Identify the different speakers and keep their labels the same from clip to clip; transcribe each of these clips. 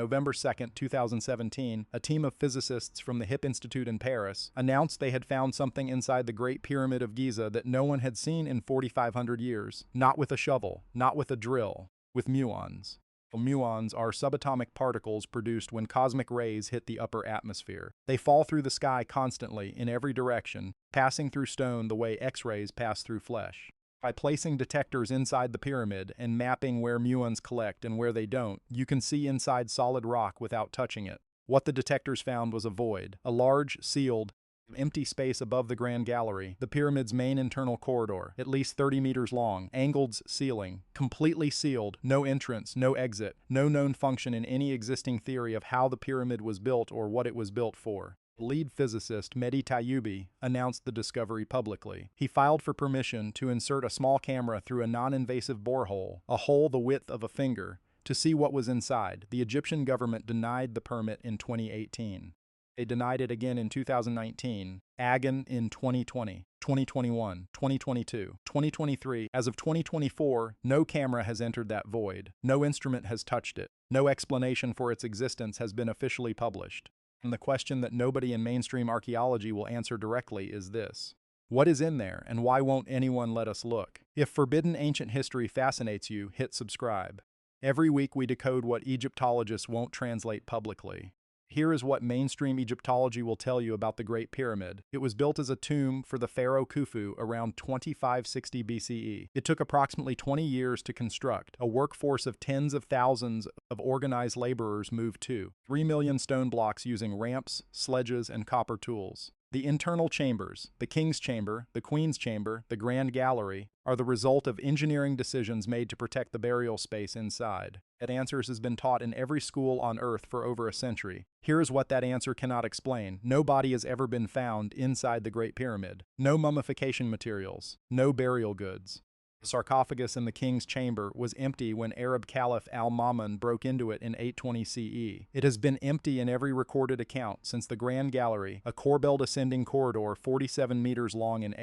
Speaker 1: November 2, 2017, a team of physicists from the Hip Institute in Paris announced they had found something inside the Great Pyramid of Giza that no one had seen in 4,500 years. Not with a shovel, not with a drill, with muons. Muons are subatomic particles produced when cosmic rays hit the upper atmosphere. They fall through the sky constantly, in every direction, passing through stone the way X-rays pass through flesh. By placing detectors inside the pyramid and mapping where muons collect and where they don't, you can see inside solid rock without touching it. What the detectors found was a void, a large, sealed, empty space above the Grand Gallery, the pyramid's main internal corridor, at least 30 meters long, angled ceiling, completely sealed, no entrance, no exit, no known function in any existing theory of how the pyramid was built or what it was built for. Lead physicist Mehdi Tayyoubi announced the discovery publicly. He filed for permission to insert a small camera through a non-invasive borehole, a hole the width of a finger, to see what was inside. The Egyptian government denied the permit in 2018. They denied it again in 2019, again in 2020, 2021, 2022, 2023. As of 2024, no camera has entered that void. No instrument has touched it. No explanation for its existence has been officially published. And the question that nobody in mainstream archaeology will answer directly is this: what is in there, and why won't anyone let us look? If forbidden ancient history fascinates you, hit subscribe. Every week we decode what Egyptologists won't translate publicly. Here is what mainstream Egyptology will tell you about the Great Pyramid. It was built as a tomb for the pharaoh Khufu around 2560 BCE. It took approximately 20 years to construct. A workforce of tens of thousands of organized laborers moved to 3 million stone blocks using ramps, sledges, and copper tools. The internal chambers, the King's Chamber, the Queen's Chamber, the Grand Gallery, are the result of engineering decisions made to protect the burial space inside. That answer has been taught in every school on Earth for over a century. Here is what that answer cannot explain. No body has ever been found inside the Great Pyramid. No mummification materials. No burial goods. The sarcophagus in the King's Chamber was empty when Arab Caliph al-Ma'mun broke into it in 820 CE. It has been empty in every recorded account since the Grand Gallery, a corbelled ascending corridor 47 meters long and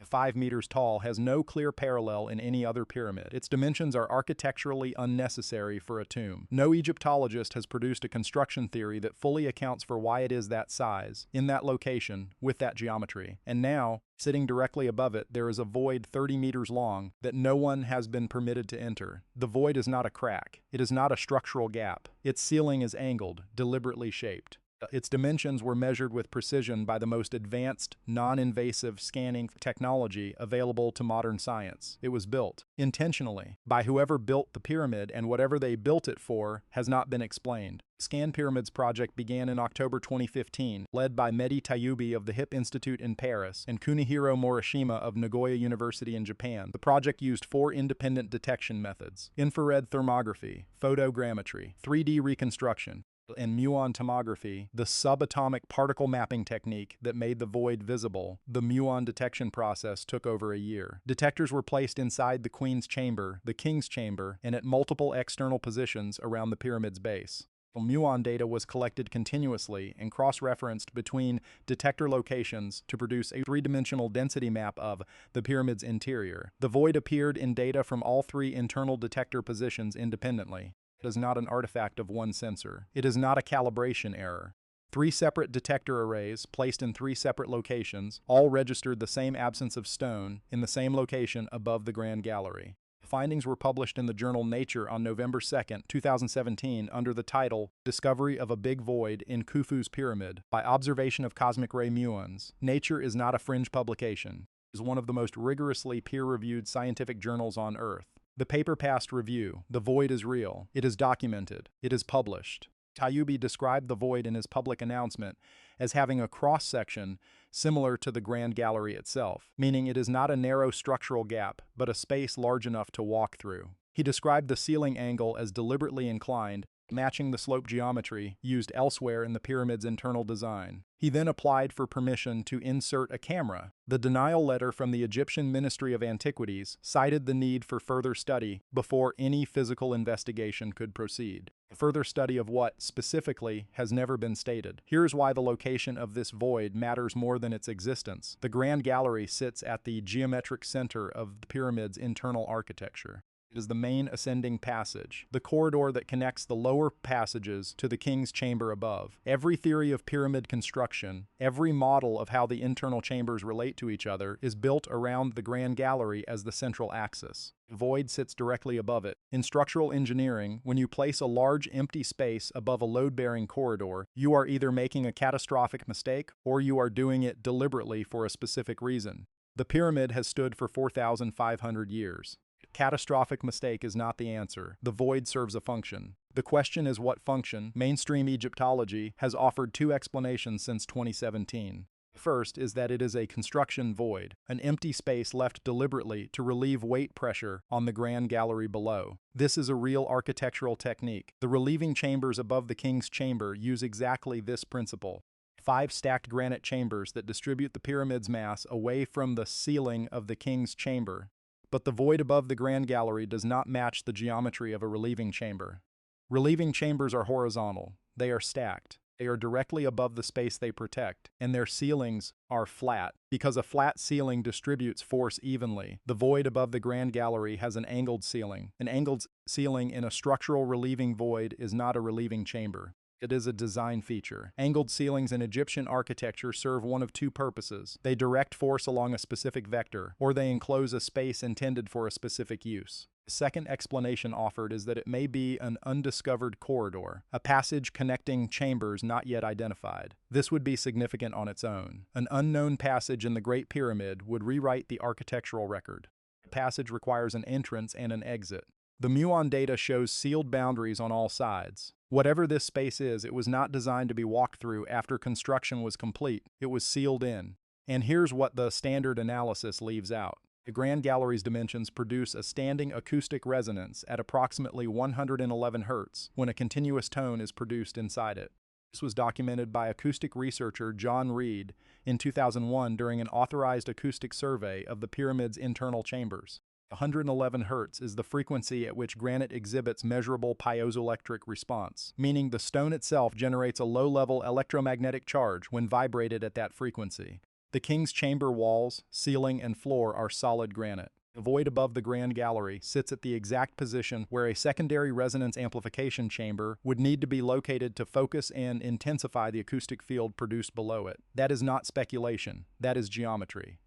Speaker 1: 5 meters tall, has no clear parallel in any other pyramid. Its dimensions are architecturally unnecessary for a tomb. No Egyptologist has produced a construction theory that fully accounts for why it is that size, in that location, with that geometry. And now, sitting directly above it, there is a void 30 meters long that no one has been permitted to enter. The void is not a crack. It is not a structural gap. Its ceiling is angled, deliberately shaped. Its dimensions were measured with precision by the most advanced, non-invasive scanning technology available to modern science. It was built, intentionally, by whoever built the pyramid, and whatever they built it for has not been explained. The Scan Pyramids project began in October 2015, led by Mehdi Tayyoubi of the Hip Institute in Paris and Kunihiro Morishima of Nagoya University in Japan. The project used 4 independent detection methods: infrared thermography, photogrammetry, 3D reconstruction, and muon tomography, the subatomic particle mapping technique that made the void visible. The muon detection process took over a year. Detectors were placed inside the Queen's Chamber, the King's Chamber, and at multiple external positions around the pyramid's base. Muon data was collected continuously and cross-referenced between detector locations to produce a 3-dimensional density map of the pyramid's interior. The void appeared in data from all 3 internal detector positions independently. It is not an artifact of one sensor. It is not a calibration error. 3 separate detector arrays, placed in 3 separate locations, all registered the same absence of stone in the same location above the Grand Gallery. The findings were published in the journal Nature on November 2, 2017, under the title Discovery of a Big Void in Khufu's Pyramid by Observation of Cosmic Ray Muons. Nature is not a fringe publication. It is one of the most rigorously peer-reviewed scientific journals on Earth. The paper passed review. The void is real. It is documented. It is published. Tayyoubi described the void in his public announcement as having a cross-section similar to the Grand Gallery itself, meaning it is not a narrow structural gap, but a space large enough to walk through. He described the ceiling angle as deliberately inclined, matching the slope geometry used elsewhere in the pyramid's internal design. He then applied for permission to insert a camera. The denial letter from the Egyptian Ministry of Antiquities cited the need for further study before any physical investigation could proceed. Further study of what, specifically, has never been stated. Here's why the location of this void matters more than its existence. The Grand Gallery sits at the geometric center of the pyramid's internal architecture. It is the main ascending passage, the corridor that connects the lower passages to the king's chamber above. Every theory of pyramid construction, every model of how the internal chambers relate to each other, is built around the grand gallery as the central axis. The void sits directly above it. In structural engineering, when you place a large empty space above a load-bearing corridor, you are either making a catastrophic mistake or you are doing it deliberately for a specific reason. The pyramid has stood for 4,500 years. Catastrophic mistake is not the answer. The void serves a function. The question is what function. Mainstream Egyptology has offered two explanations since 2017. First is that it is a construction void, an empty space left deliberately to relieve weight pressure on the grand gallery below. This is a real architectural technique. The relieving chambers above the king's chamber use exactly this principle. 5 stacked granite chambers that distribute the pyramid's mass away from the ceiling of the king's chamber. But the void above the grand gallery does not match the geometry of a relieving chamber. Relieving chambers are horizontal. They are stacked. They are directly above the space they protect, and their ceilings are flat. Because a flat ceiling distributes force evenly, the void above the grand gallery has an angled ceiling. An angled ceiling in a structural relieving void is not a relieving chamber. It is a design feature. Angled ceilings in Egyptian architecture serve one of two purposes. They direct force along a specific vector, or they enclose a space intended for a specific use. The second explanation offered is that it may be an undiscovered corridor, a passage connecting chambers not yet identified. This would be significant on its own. An unknown passage in the Great Pyramid would rewrite the architectural record. The passage requires an entrance and an exit. The muon data shows sealed boundaries on all sides. Whatever this space is, it was not designed to be walked through after construction was complete. It was sealed in. And here's what the standard analysis leaves out. The Grand Gallery's dimensions produce a standing acoustic resonance at approximately 111 Hz when a continuous tone is produced inside it. This was documented by acoustic researcher John Reed in 2001 during an authorized acoustic survey of the pyramid's internal chambers. 111 Hz is the frequency at which granite exhibits measurable piezoelectric response, meaning the stone itself generates a low-level electromagnetic charge when vibrated at that frequency. The king's chamber walls, ceiling, and floor are solid granite. The void above the Grand Gallery sits at the exact position where a secondary resonance amplification chamber would need to be located to focus and intensify the acoustic field produced below it. That is not speculation. That is geometry.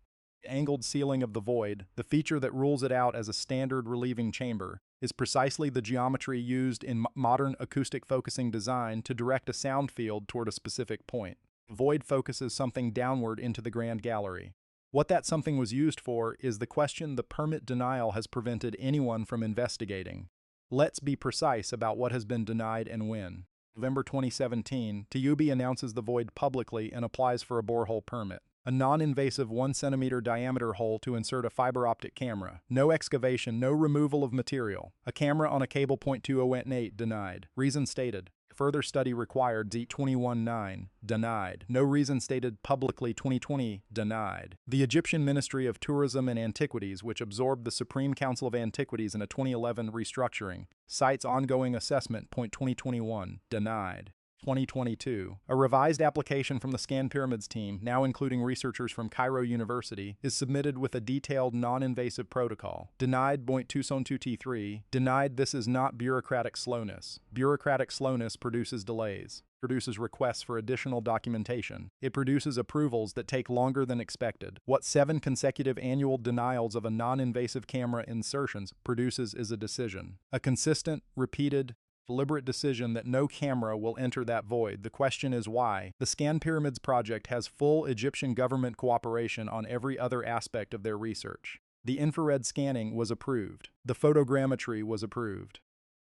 Speaker 1: The angled ceiling of the void, the feature that rules it out as a standard relieving chamber, is precisely the geometry used in modern acoustic focusing design to direct a sound field toward a specific point. The void focuses something downward into the Grand Gallery. What that something was used for is the question the permit denial has prevented anyone from investigating. Let's be precise about what has been denied and when. November 2017, TUB announces the void publicly and applies for a borehole permit. A non-invasive 1 centimeter diameter hole to insert a fiber optic camera. No excavation, no removal of material. A camera on a cable. 2018 denied. Reason stated. Further study required. Z21-9 denied. No reason stated publicly. 2020 denied. The Egyptian Ministry of Tourism and Antiquities, which absorbed the Supreme Council of Antiquities in a 2011 restructuring, cites ongoing assessment. 2021 denied. 2022. A revised application from the Scan Pyramids team, now including researchers from Cairo University, is submitted with a detailed non-invasive protocol. Denied. 2.2T3. Denied. This is not bureaucratic slowness. Bureaucratic slowness produces delays. Produces requests for additional documentation. It produces approvals that take longer than expected. What 7 consecutive annual denials of a non-invasive camera insertions produces is a decision. A consistent, repeated, deliberate decision that no camera will enter that void. The question is why. The Scan Pyramids project has full Egyptian government cooperation on every other aspect of their research. The infrared scanning was approved. The photogrammetry was approved.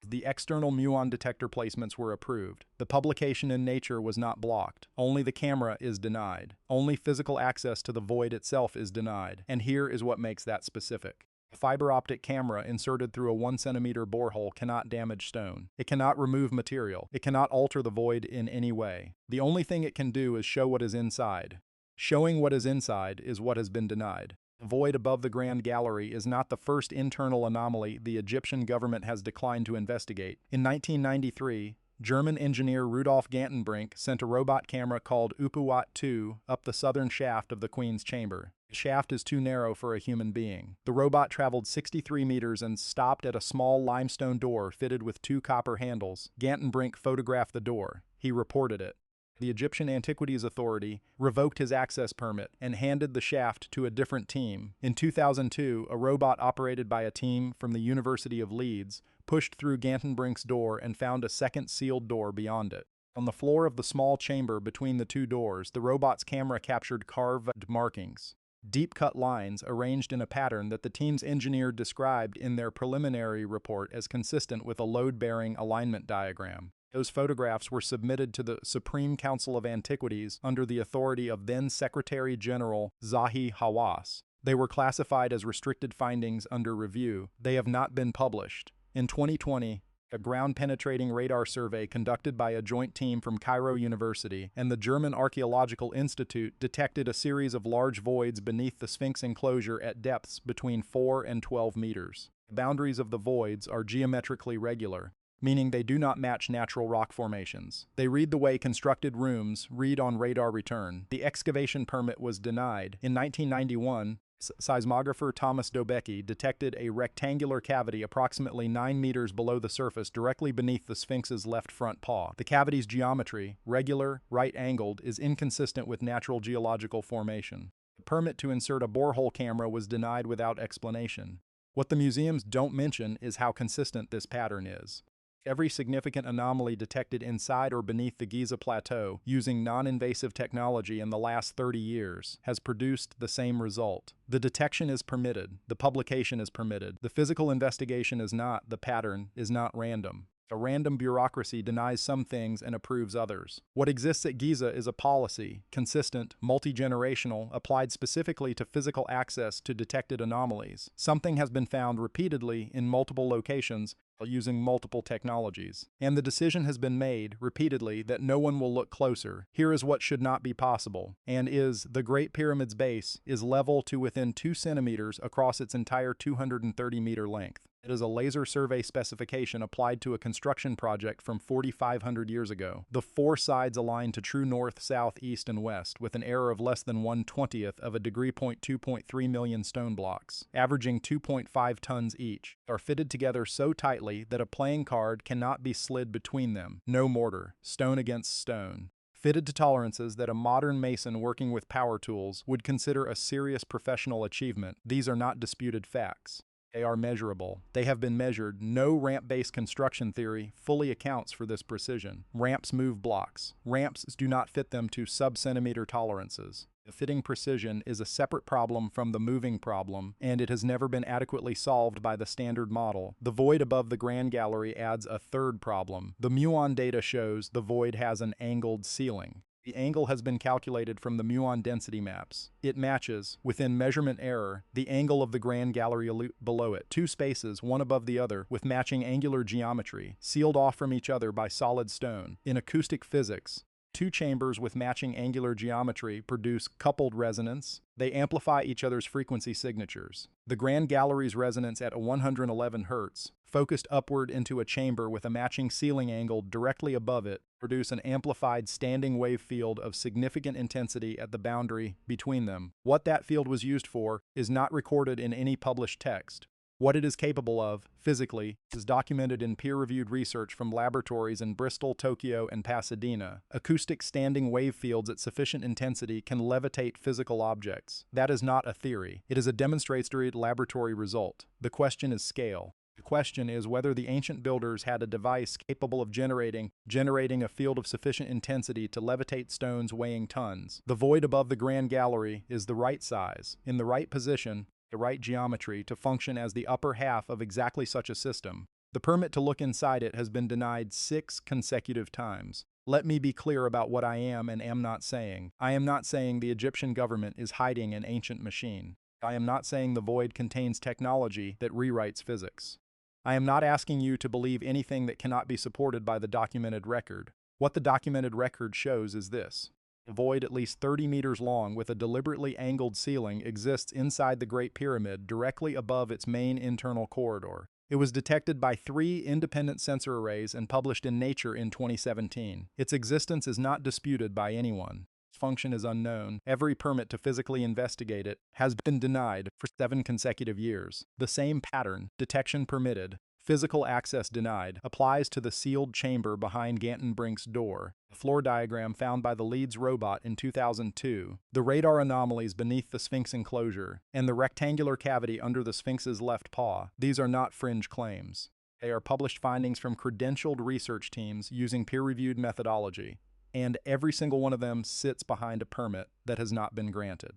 Speaker 1: The external muon detector placements were approved. The publication in Nature was not blocked. Only the camera is denied. Only physical access to the void itself is denied. And here is what makes that specific. A fiber optic camera inserted through a 1 centimeter borehole cannot damage stone. It cannot remove material. It cannot alter the void in any way. The only thing it can do is show what is inside. Showing what is inside is what has been denied. The void above the Grand Gallery is not the first internal anomaly the Egyptian government has declined to investigate. In 1993, German engineer Rudolf Gantenbrink sent a robot camera called Upuat-2 up the southern shaft of the Queen's chamber. The shaft is too narrow for a human being. The robot traveled 63 meters and stopped at a small limestone door fitted with 2 copper handles. Gantenbrink photographed the door. He reported it. The Egyptian Antiquities Authority revoked his access permit and handed the shaft to a different team. In 2002, a robot operated by a team from the University of Leeds pushed through Gantenbrink's door and found a second sealed door beyond it. On the floor of the small chamber between the 2 doors, the robot's camera captured carved markings, deep-cut lines arranged in a pattern that the team's engineer described in their preliminary report as consistent with a load-bearing alignment diagram. Those photographs were submitted to the Supreme Council of Antiquities under the authority of then Secretary General Zahi Hawass. They were classified as restricted findings under review. They have not been published. In 2020, a ground-penetrating radar survey conducted by a joint team from Cairo University and the German Archaeological Institute detected a series of large voids beneath the Sphinx enclosure at depths between 4 and 12 meters. The boundaries of the voids are geometrically regular, meaning they do not match natural rock formations. They read the way constructed rooms read on radar return. The excavation permit was denied. In 1991, seismographer Thomas Dobecki detected a rectangular cavity approximately 9 meters below the surface directly beneath the Sphinx's left front paw. The cavity's geometry, regular, right-angled, is inconsistent with natural geological formation. The permit to insert a borehole camera was denied without explanation. What the museums don't mention is how consistent this pattern is. Every significant anomaly detected inside or beneath the Giza Plateau using non-invasive technology in the last 30 years has produced the same result. The detection is permitted, the publication is permitted, the physical investigation is not, the pattern is not random. A random bureaucracy denies some things and approves others. What exists at Giza is a policy, consistent, multi-generational, applied specifically to physical access to detected anomalies. Something has been found repeatedly in multiple locations using multiple technologies. And the decision has been made, repeatedly, that no one will look closer. Here is what should not be possible, and is the Great Pyramid's base is level to within 2 centimeters across its entire 230-meter length. It is a laser survey specification applied to a construction project from 4,500 years ago. The 4 sides align to true north, south, east, and west, with an error of less than 1/20th of a degree. 2.3 million stone blocks, averaging 2.5 tons each, are fitted together so tightly that a playing card cannot be slid between them. No mortar, stone against stone. Fitted to tolerances that a modern mason working with power tools would consider a serious professional achievement. These are not disputed facts. They are measurable. They have been measured. No ramp-based construction theory fully accounts for this precision. Ramps move blocks. Ramps do not fit them to sub-centimeter tolerances. The fitting precision is a separate problem from the moving problem, and it has never been adequately solved by the standard model. The void above the Grand Gallery adds a third problem. The muon data shows the void has an angled ceiling. The angle has been calculated from the muon density maps. It matches, within measurement error, the angle of the Grand Gallery below it, 2 spaces, one above the other, with matching angular geometry, sealed off from each other by solid stone. In acoustic physics, 2 chambers with matching angular geometry produce coupled resonance. They amplify each other's frequency signatures. The Grand Gallery's resonance at 111 Hz, focused upward into a chamber with a matching ceiling angle directly above it, produce an amplified standing wave field of significant intensity at the boundary between them. What that field was used for is not recorded in any published text. What it is capable of, physically, is documented in peer-reviewed research from laboratories in Bristol, Tokyo, and Pasadena. Acoustic standing wave fields at sufficient intensity can levitate physical objects. That is not a theory. It is a demonstrated laboratory result. The question is scale. The question is whether the ancient builders had a device capable of generating a field of sufficient intensity to levitate stones weighing tons. The void above the Grand Gallery is the right size, in the right position, the right geometry to function as the upper half of exactly such a system. The permit to look inside it has been denied 6 consecutive times. Let me be clear about what I am and am not saying. I am not saying the Egyptian government is hiding an ancient machine. I am not saying the void contains technology that rewrites physics. I am not asking you to believe anything that cannot be supported by the documented record. What the documented record shows is this. A void at least 30 meters long with a deliberately angled ceiling exists inside the Great Pyramid directly above its main internal corridor. It was detected by 3 independent sensor arrays and published in Nature in 2017. Its existence is not disputed by anyone. function is unknown. Every permit to physically investigate it has been denied for 7 consecutive years. The same pattern, detection permitted, physical access denied, applies to the sealed chamber behind Gantenbrink's door, a floor diagram found by the Leeds robot in 2002, the radar anomalies beneath the Sphinx enclosure, and the rectangular cavity under the Sphinx's left paw. These are not fringe claims. They are published findings from credentialed research teams using peer-reviewed methodology, and every single one of them sits behind a permit that has not been granted.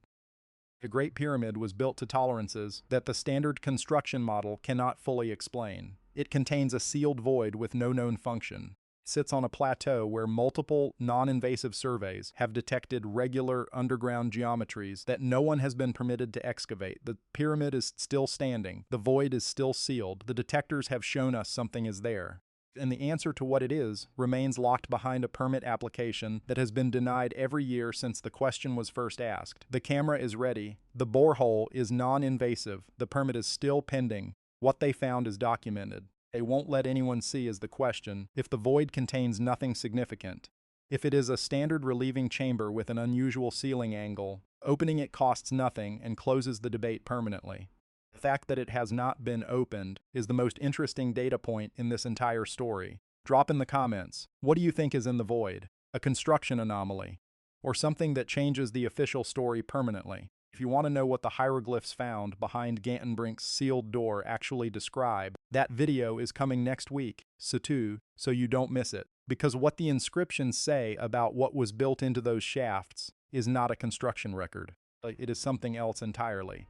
Speaker 1: The Great Pyramid was built to tolerances that the standard construction model cannot fully explain. It contains a sealed void with no known function. It sits on a plateau where multiple non-invasive surveys have detected regular underground geometries that no one has been permitted to excavate. The pyramid is still standing. The void is still sealed. The detectors have shown us something is there, and the answer to what it is remains locked behind a permit application that has been denied every year since the question was first asked. The camera is ready. The borehole is non-invasive. The permit is still pending. What they found is documented. They won't let anyone see is the question if the void contains nothing significant. If it is a standard relieving chamber with an unusual ceiling angle, opening it costs nothing and closes the debate permanently. The fact that it has not been opened is the most interesting data point in this entire story. Drop in the comments. What do you think is in the void? A construction anomaly? Or something that changes the official story permanently? If you want to know what the hieroglyphs found behind Gantenbrink's sealed door actually describe, that video is coming next week, so you don't miss it. Because what the inscriptions say about what was built into those shafts is not a construction record. It is something else entirely.